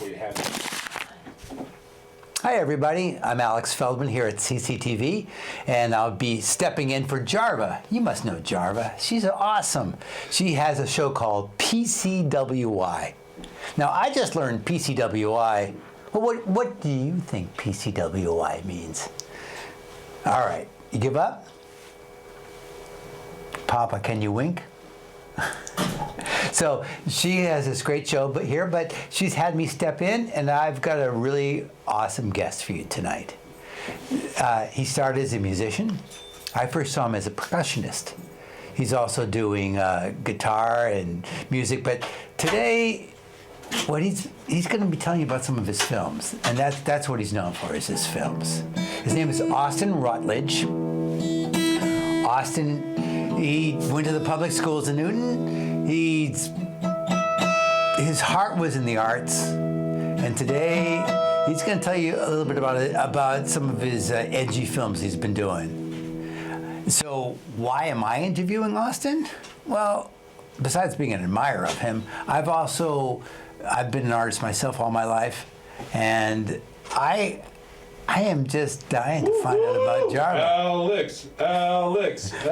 you have it. Hi everybody, I'm Alex Feldman here at CCTV, and I'll be stepping in for Jarva. You must know Jarva. She's awesome. She has a show called PCYW. Now I just learned PCYW. Well, what do you think PCYW means? All right, you give up? Papa, can you wink? So she has this great show but she's had me step in, and I've got a really awesome guest for you tonight. He started as a musician. I first saw him as a percussionist. He's also doing guitar and music, but today what he's going to be telling you about some of his films, and that's what he's known for, is his films. His name is Austin Rutledge. Austin, he went to the public schools in Newton. His heart was in the arts, and today he's going to tell you a little bit about some of his edgy films he's been doing. So why am I interviewing Austin? Well, besides being an admirer of him, I've been an artist myself all my life, and I am just dying to find out about Jarva. Alex. Austin.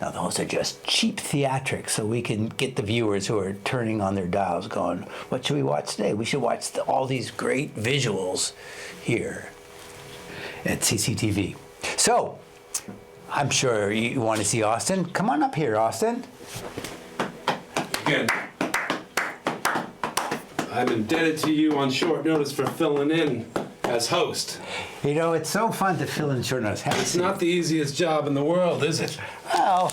Now those are just cheap theatrics, so we can get the viewers who are turning on their dials going, what should we watch today? We should watch all these great visuals here at CCTV. So, I'm sure you want to see Austin. Come on up here, Austin. Again, I'm indebted to you on short notice for filling in as host. You know, it's so fun to fill in short notice. It's not the easiest job in the world, is it? Well,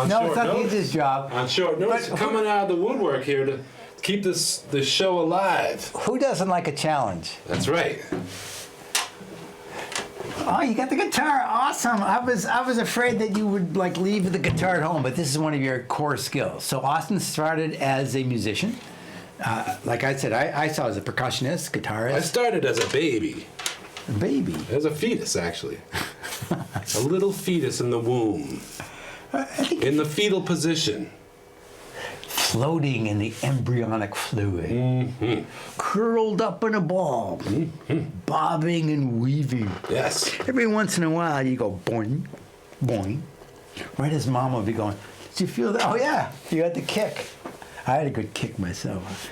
no, it's not the easiest job. On short notice, coming out of the woodwork here to keep this show alive. Who doesn't like a challenge? That's right. Oh, you got the guitar. Awesome. I was afraid that you would leave the guitar at home, but this is one of your core skills. So Austin started as a musician. Like I said, I saw as a percussionist, guitarist. I started as a baby. A baby? As a fetus, actually. A little fetus in the womb. In the fetal position. Floating in the embryonic fluid. Mm-hmm. Curled up in a ball. Mm-hmm. Bobbing and weaving. Yes. Every once in a while you go boing, boing. Right as mom would be going, did you feel that? Oh yeah, you had the kick. I had a good kick myself.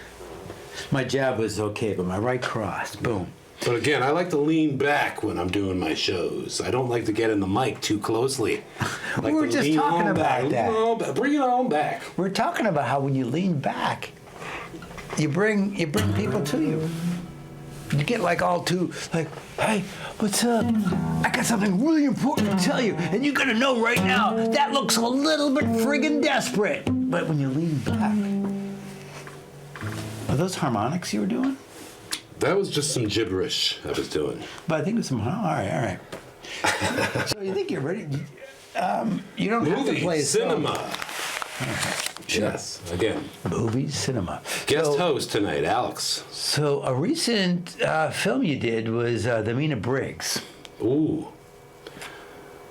My jab was okay, but my right cross, boom. But again, I like to lean back when I'm doing my shows. I don't like to get in the mic too closely. We were just talking about that. Bring it on back. We're talking about how when you lean back, you bring people to you. You get hey, what's up? I got something really important to tell you, and you gotta know right now, that looks a little bit friggin' desperate. But when you lean back, are those harmonics you were doing? That was just some gibberish I was doing. But I think it was some, all right. So you think you're ready? You don't have to play a cinema. Right. Sure. Yes, again. Movie, cinema. Guest host tonight, Alex. So a recent film you did was The Mina Briggs. Ooh.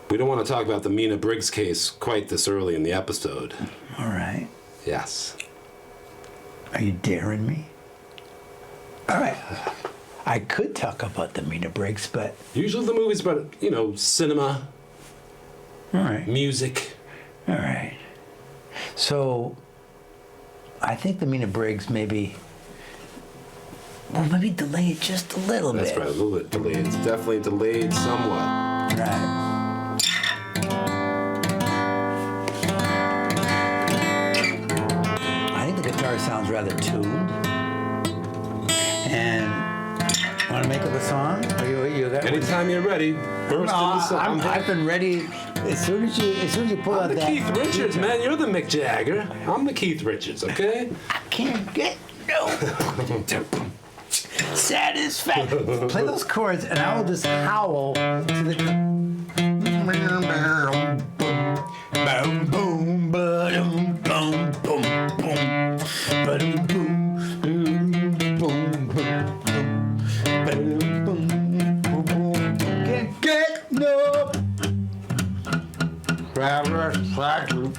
We don't want to talk about the Mina Briggs case quite this early in the episode. All right. Yes. Are you daring me? All right. I could talk about the Mina Briggs, but... Usually the movie's about, cinema. All right. Music. All right. So, I think the Mina Briggs maybe delay it just a little bit. That's right, a little bit delayed. It's definitely delayed somewhat. Right. I think the guitar sounds rather tuned. And want to make up a song? Anytime you're ready. First in the song. I've been ready as soon as you pull out that. I'm the Keith Richards, man. You're the Mick Jagger. I'm the Keith Richards, okay? I can't get no satisfaction. Play those chords, and I will just howl to the. Boom, boom, ba-dum, boom, boom, boom, ba-dum, boom, boom, boom, boom, boom, boom, boom. Traveler, slack group.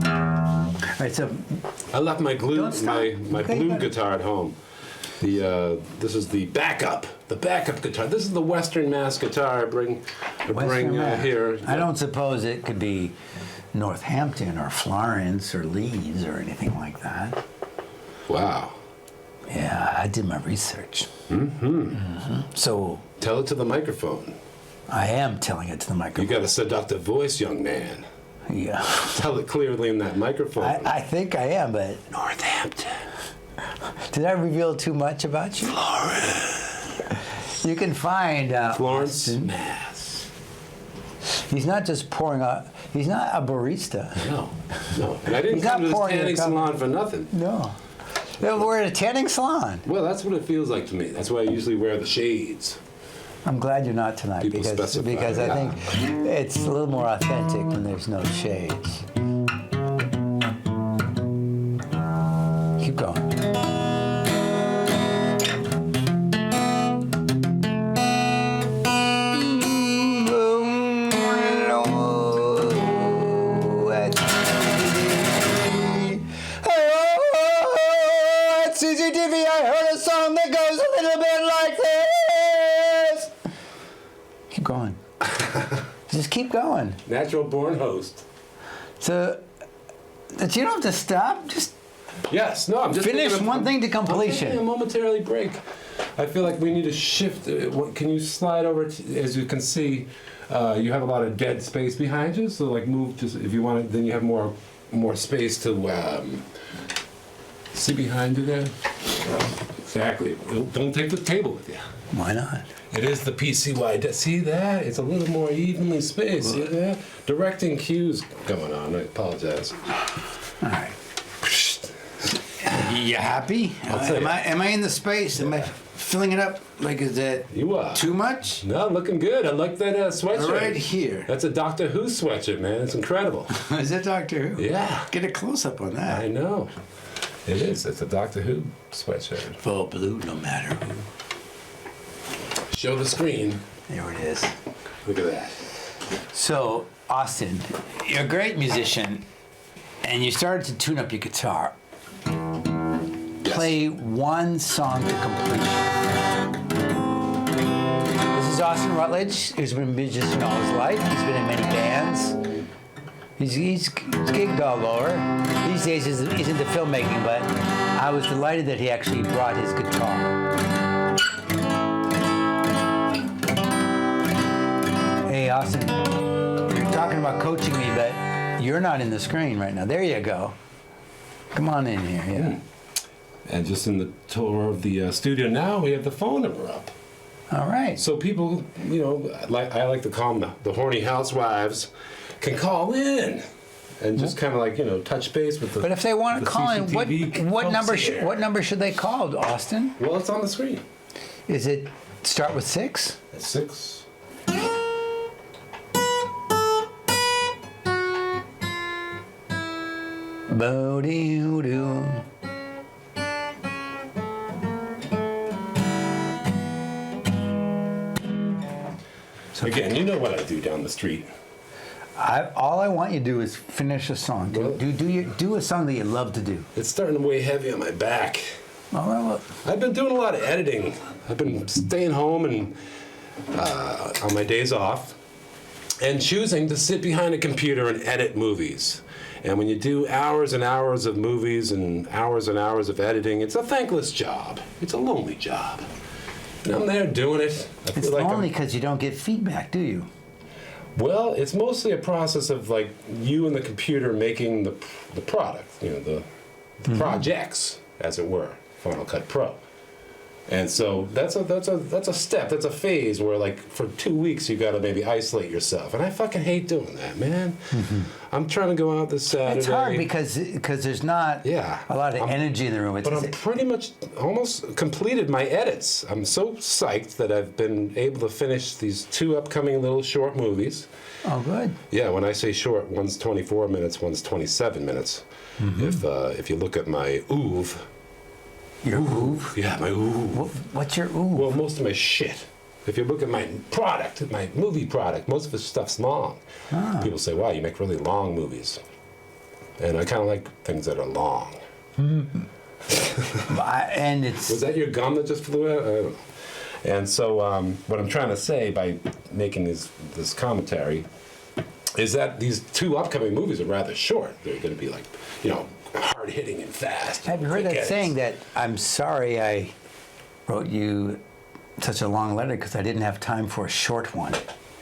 All right, so I left my Don't stop. my Okay, blue but- guitar at home. This is the backup guitar. This is the Western Mass guitar I bring Western Mass. here. I don't suppose it could be Northampton or Florence or Leeds or anything like that. Wow. Yeah, I did my research. So Tell it to the microphone. I am telling it to the You microphone. got a seductive voice, young man. Yeah. Tell it clearly in that microphone. I think I am, but Northampton. did I reveal too much about you? You can find Florence, Austin. Mass. He's not just pouring out. He's not a barista. No. And I didn't He's come not to this pouring tanning your coffee. salon for nothing. No. We're at a tanning salon. Well, that's what it feels like to me. That's why I usually wear the shades. I'm glad you're not tonight People because specify, I yeah. think it's a little more authentic when there's no shades. Keep going. CCTV, I heard a song that goes a little bit like this. Keep going. Just keep going. Natural born host. So, that you don't have to stop. Just Yes, no, I'm just finish taking a- one thing to I'm taking a completion. momentarily break. I feel like we need to shift. Can you slide over? As you can see, you have a lot of dead space behind you. So like move just if you want to. Then you have more space to see behind you there. Exactly. Don't take the table with you. Why not? It is the PCYW. See that? It's a little more evenly spaced. See that? Directing cues going on. I apologize. All right. You happy? I'll tell you. Am I in the space? Am I filling it up? Like, is that You are. too much? No, looking good. I like that sweatshirt. Right here. That's a Doctor Who sweatshirt, man. It's incredible. Is that Doctor Who? Yeah. Get a close up on that. I know. It is. It's a Doctor Who sweatshirt. Full blue, no matter who. Show the screen. There it is. Look at that. So, Austin, you're a great musician, and you started to tune up your guitar. Play one song to completion. This is Austin Rutledge, who's been a musician all his life. He's been in many bands. He's gigged all over. These days he's into filmmaking, but I was delighted that he actually brought his guitar. Hey, Austin, you're talking about coaching me, but you're not in the screen right now. There you go. Come on in here, yeah. And just in the tour of the studio now, we have the phone number up. All right. So people, I like to call them the horny housewives, can call in and just kind of touch base with the. But if they want to the call in, CCTV what folks number here. what number should they call, Austin? Well, it's on the screen. Is it start with 6? It's 6. Bo-doo-doo. Again, you know what I do down the street. All I want you to do is finish a song. Well- Do a song that you love to do. It's starting to weigh heavy on my back. All right. Well, I've been doing a lot of editing. I've been staying home and on my days off and choosing to sit behind a computer and edit movies. And when you do hours and hours of movies and hours of editing, it's a thankless job. It's a lonely job. And I'm there doing it. I it's feel like lonely I'm- because you don't get feedback, do you? Well, it's mostly a process of like you and the computer making the product, the projects, as it were, Final Cut Pro. And so that's a step, that's a phase where like for 2 weeks you got to maybe isolate yourself, and I fucking hate doing that, man. I'm trying to go out this Saturday. It's hard because there's not Yeah. a lot of energy in the room. But I'm pretty much almost completed my edits. I'm so psyched that I've been able to finish these 2 upcoming little short movies. Oh, good. Yeah, when I say short, one's 24 minutes, one's 27 minutes. If you look at my oeuvre. Your oeuvre? Yeah, my oeuvre. What's your oeuvre? Well, most of my shit. If you look at my product, my movie product, most of his stuff's long. People say, wow, you make really long movies. And I kind of like things that are long. And it's... Was that your gum that just flew out? I don't know. And so what I'm trying to say by making this commentary is that these two upcoming movies are rather short. They're going to be like, hard-hitting and fast. Have you heard that saying that I'm sorry I wrote you such a long letter because I didn't have time for a short one?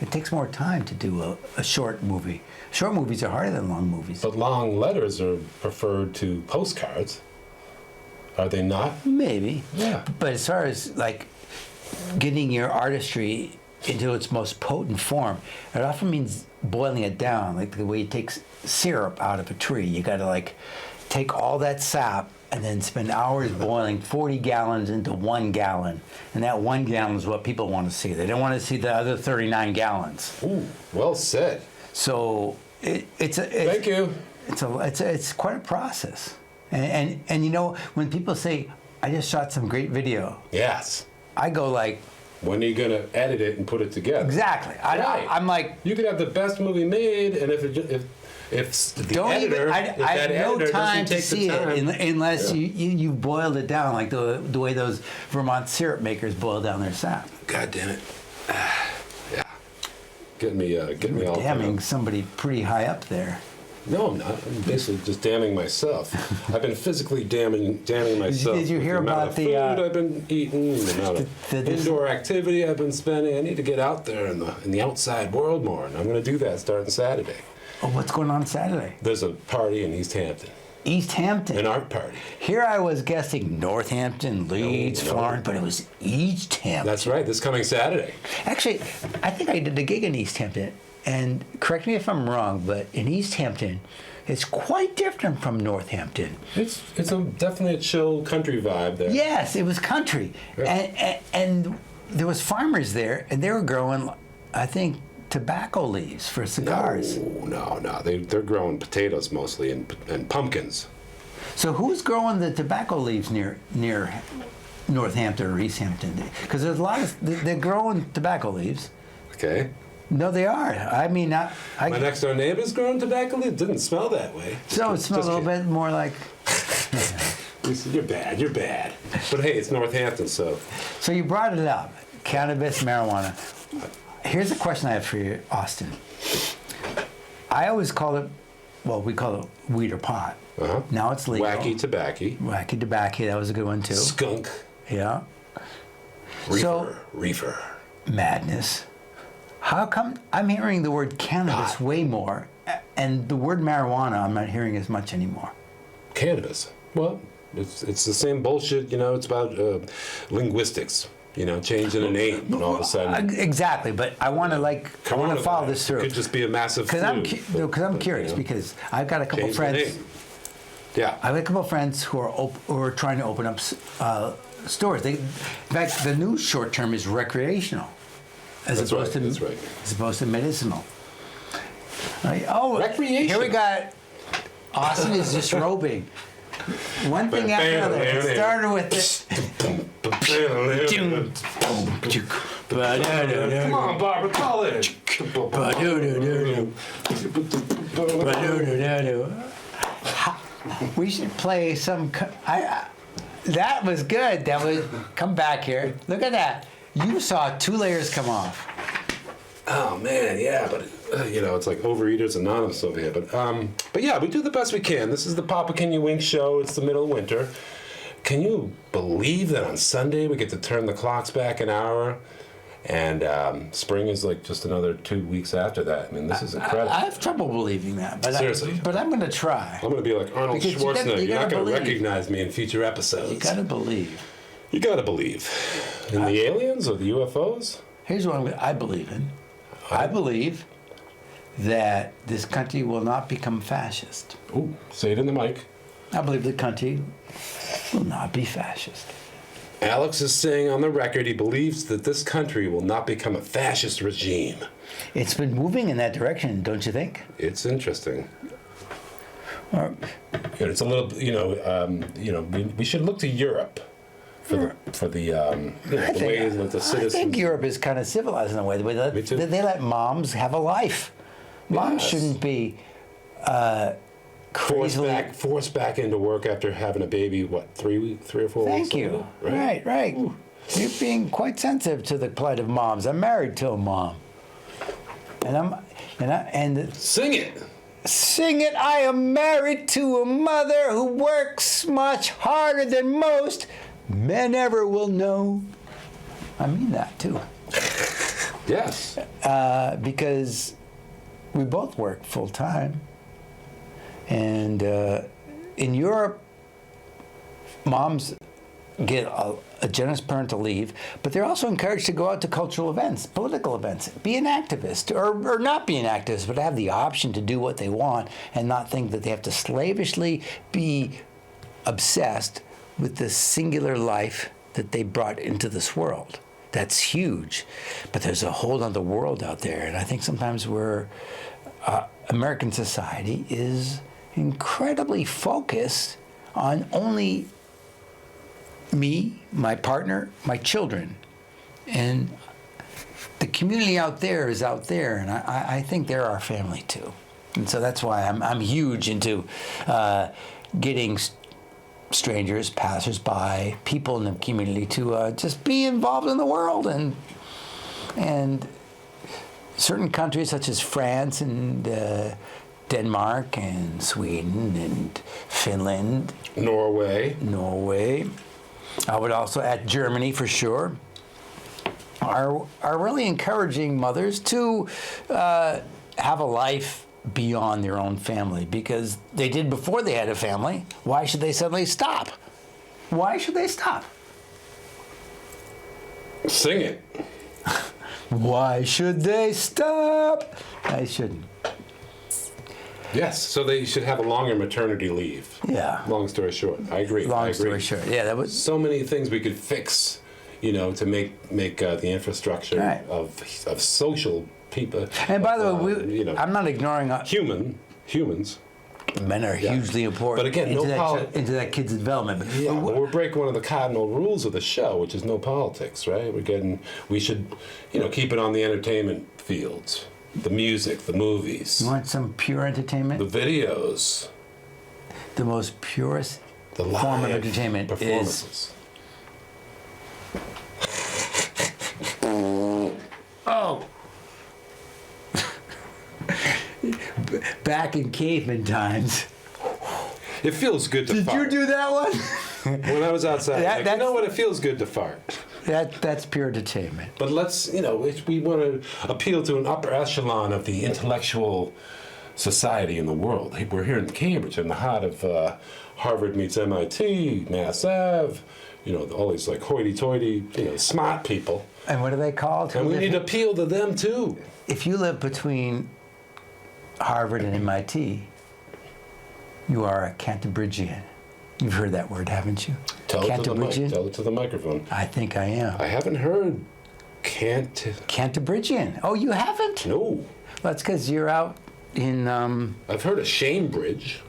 It takes more time to do a short movie. Short movies are harder than long movies. But long letters are preferred to postcards. Are they not? Maybe. Yeah. But as far as like getting your artistry into its most potent form, it often means boiling it down, like the way you take syrup out of a tree. You got to like take all that sap and then spend hours boiling 40 gallons into 1 gallon. And that 1 gallon is what people want to see. They don't want to see the other 39 gallons. Ooh, well said. So Thank you. It's quite a process. And when people say, I just shot some great video. Yes. I go like, when are you going to edit it and put it together? Exactly. Right. I'm like, you could have the best movie made, and if the editor, I have no time to see it unless you boiled it down like the way those Vermont syrup makers boil down their sap. God damn it. Yeah. Get me all damning somebody pretty high up there. No, I'm not. I'm basically just damning myself. I've been physically damning myself. Did you hear about the food I've been eating, the amount of indoor activity I've been spending? I need to get out there in the outside world more, and I'm going to do that starting Saturday. Oh, what's going on Saturday? There's a party in East Hampton. East Hampton? An art party. Here I was guessing Northampton, Leeds, Florence, but it was East Hampton. That's right. This coming Saturday. Actually, I think I did a gig in East Hampton. And correct me if I'm wrong, but in East Hampton, it's quite different from Northampton. It's definitely a chill country vibe there. Yes, it was country. Yeah. And there was farmers there, and they were growing, I think, tobacco leaves for cigars. No. They're growing potatoes mostly and pumpkins. So who's growing the tobacco leaves near Northampton or East Hampton? Because there's a lot of, they're growing tobacco leaves. Okay. No, they are. I mean, my next door neighbor's growing tobacco leaves. Didn't smell that way. So it smells a little bit more like. You're bad. But hey, it's Northampton, so. So you brought it up, cannabis, marijuana. Here's a question I have for you, Austin. I always call it, well, we call it weed or pot. Uh-huh. Now it's legal. Wacky tobacco. That was a good one too. Skunk. Yeah. Reefer. Madness. How come I'm hearing the word cannabis way more, and the word marijuana I'm not hearing as much anymore? Cannabis. Well, it's the same bullshit. It's about linguistics. Changing a name, and all of a sudden. Exactly, but I want to follow this through. It could just be a massive. Because I'm curious. Because I've got a couple friends. Yeah. I've got a couple friends who are trying to open up stores. In fact, the new short term is recreational. As opposed to medicinal. Recreation. Here we got Austin is disrobing. One thing after another. It started with this. Come on, Barbara, call it. We should play some. That was good. That was. Come back here. Look at that. You saw 2 layers come off. Oh man, yeah, but it's like Overeaters Anonymous over here. But yeah, we do the best we can. This is the Papa Can You Wink show. It's the middle of winter. Can you believe that on Sunday we get to turn the clocks back an hour, and spring is like just another 2 weeks after that? I mean, this is incredible. I have trouble believing that, but seriously. But I'm going to try. I'm going to be like Arnold Schwarzenegger. You're not going to recognize me in future episodes. You got to believe. You got to believe in the aliens or the UFOs. Here's what I believe in. I believe that this country will not become fascist. Ooh, say it in the mic. I believe the country will not be fascist. Alex is saying on the record he believes that this country will not become a fascist regime. It's been moving in that direction, don't you think? It's interesting. It's a little, we should look to Europe the way that the citizens. I think Europe is kind of civilized in a way. The way Me too. they let moms have a life. Moms Yes. shouldn't be forced back into work after having a baby. What, 3 or 4 weeks? Thank you. Right. Right. You're being quite sensitive to the plight of moms. I'm married to a mom, and Sing it. sing it. I am married to a mother who works much harder than most men ever will know. I mean that too, Yes. because we both work full time, and in Europe, moms get a generous parental leave, but they're also encouraged to go out to cultural events, political events, be an activist, or not be an activist, but have the option to do what they want and not think that they have to slavishly be obsessed with the singular life that they brought into this world. That's huge. But there's a whole other world out there, and I think sometimes American society is incredibly focused on only me, my partner, my children. And the community out there is out there, and I think they're our family too. And so that's why I'm huge into getting strangers, passers-by, people in the community to just be involved in the world. And certain countries such as France and Denmark and Sweden and Finland, Norway. I would also add Germany for sure, are really encouraging mothers to have a life beyond their own family, because they did before they had a family. Why should they suddenly stop? Why should they stop? Sing it. Why should they stop? I shouldn't. Yes, so they should have a longer maternity leave. Yeah. Long story short, I agree. Long story short, yeah, that was So many things we could fix, to make the infrastructure Right. of social people. And by the way, I'm not ignoring humans. men are hugely important. But again, into that kid's development. Yeah, but we're breaking one of the cardinal rules of the show, which is no politics, right? We should, keep it on the entertainment fields, the music, the movies, You want some pure entertainment? the videos, The most purest the live form of entertainment is performances. back in caveman times. It feels good to Did fart. you do that one? When I was outside, That- you know what? It feels good to fart. That's pure entertainment. But let's, we want to appeal to an upper echelon of the intellectual society in the world. Hey, we're here in Cambridge, in the heart of Harvard meets MIT, Mass Ave, all these like hoity-toity, smart people. And what are they called? And we need to appeal to them too. If you live between Harvard and MIT, you are a Cantabrigian. You've heard that word, haven't you? Tell it to the mic. Cantabrigian? Tell it to the microphone. I think I am. I haven't heard Cantabrigian. Oh, you haven't? No. Well, that's because you're out in I've heard of Shamebridge.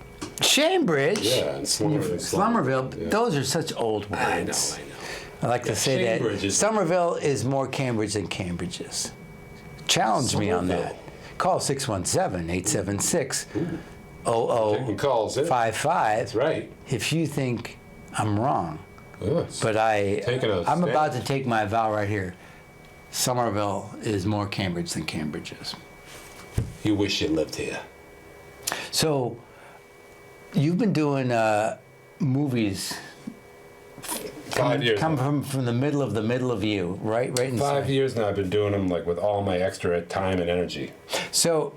Shambridge. Yeah, and Slummerville. Yeah. Those are such old words. I know. I like to say that Shambridge is- Somerville is more Cambridge than Cambridge is. Challenge me on that. Call 617-876-0055 Taking calls in. That's right. if you think I'm wrong. Yes. But Taking a I'm stand. about to take my vow right here. Somerville is more Cambridge than Cambridge is. You wish you lived here. So you've been doing movies 5 years. come now. from the middle of you, right inside. 5 years now. I've been doing them with all my extra time and energy. So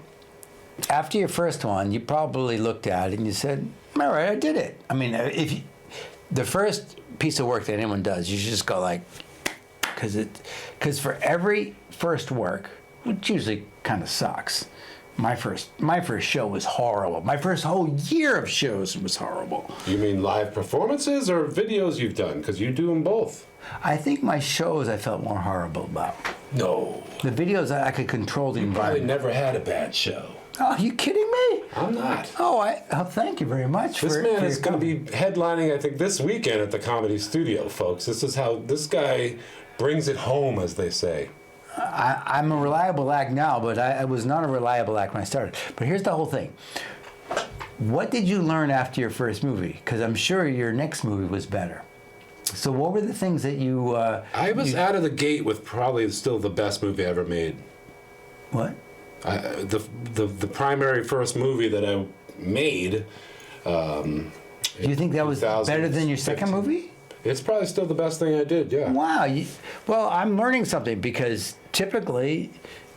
after your first one, you probably looked at it and you said, all right, I did it. I mean, the first piece of work that anyone does, you should just go like, because for every first work, which usually kind of sucks, my first show was horrible. My first whole year of shows was horrible. You mean live performances or videos you've done? Because you do them both. I think my shows I felt more horrible about. No. The videos I could control the You probably environment. never had a bad show. Oh, are you kidding me? I'm not. Oh, thank you very much. This man for is your going to be headlining, I think, this weekend at the Comedy Studio, folks. This is how this guy brings it home, as they say. I'm a reliable act now, but I was not a reliable act when I started. But here's the whole thing. What did you learn after your first movie? Because I'm sure your next movie was better. So what were the things that you... I was out of the gate with probably still the best movie I ever made. What? The primary first movie that I made... Do you think that was better than your second movie? It's probably still the best thing I did, yeah. Wow. Well, I'm learning something because typically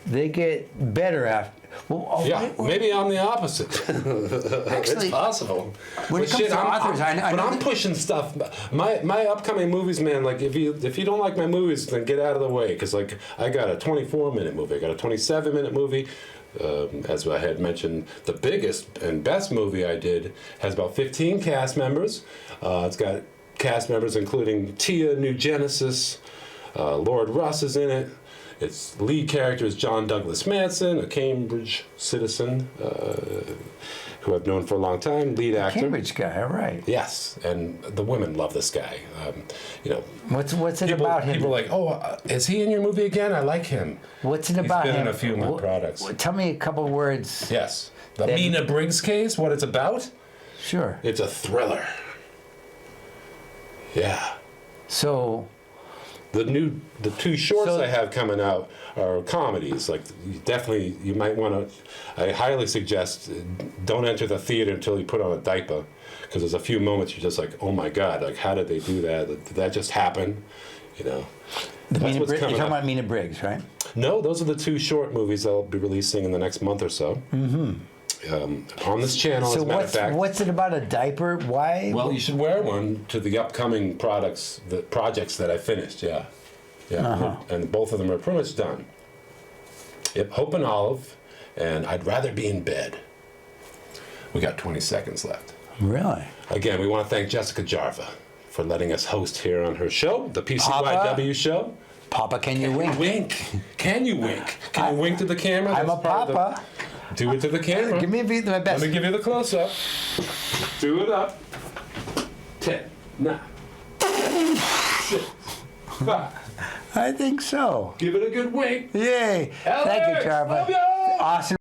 they get better after... Well, maybe I'm the opposite. Actually, it's possible. When it comes to authors, I'm pushing stuff. My upcoming movies, man. Like if you don't like my movies, then get out of the way. Because like I got a 24-minute movie, I got a 27-minute movie. As I had mentioned, the biggest and best movie I did has about 15 cast members. It's got cast members including Tia New Genesis, Lord Russ is in it. Its lead character is John Douglas Manson, a Cambridge citizen who I've known for a long time. Lead actor. Cambridge guy, all right. Yes, and the women love this guy. What's it about him? People are like, oh, is he in your movie again? I like him. What's it about him? He's been in a few of my products. Tell me a couple words. Yes, the Mina Briggs case. What it's about? Sure. It's a thriller. Yeah. So. The two shorts I have coming out are comedies. Like you might want to. I highly suggest don't enter the theater until you put on a diaper, because there's a few moments you're just like, oh my god, like how did they do that? Did that just happen? You know. You're talking about Mina Briggs, right? No, those are the two short movies I'll be releasing in the next month or so. Mm-hmm. On this channel, as a matter of fact. What's it about a diaper? Why? Well, you should wear one to the upcoming projects that I finished. Yeah, and both of them are pretty much done. Yep, Hope and Olive, and I'd rather be in bed. We got 20 seconds left. Really? Again, we want to thank Jessica Jarva for letting us host here on her show, the PCYW Show. Papa, can you wink? Can you wink? Can you wink to the camera? I'm a papa. Do it to the camera. Give me my best. Let me give you the close-up. Do it up. 10, 9, 6, 5. I think so. Give it a good wink. Yay. Alex, Thank you, Jarva. love ya. Awesome.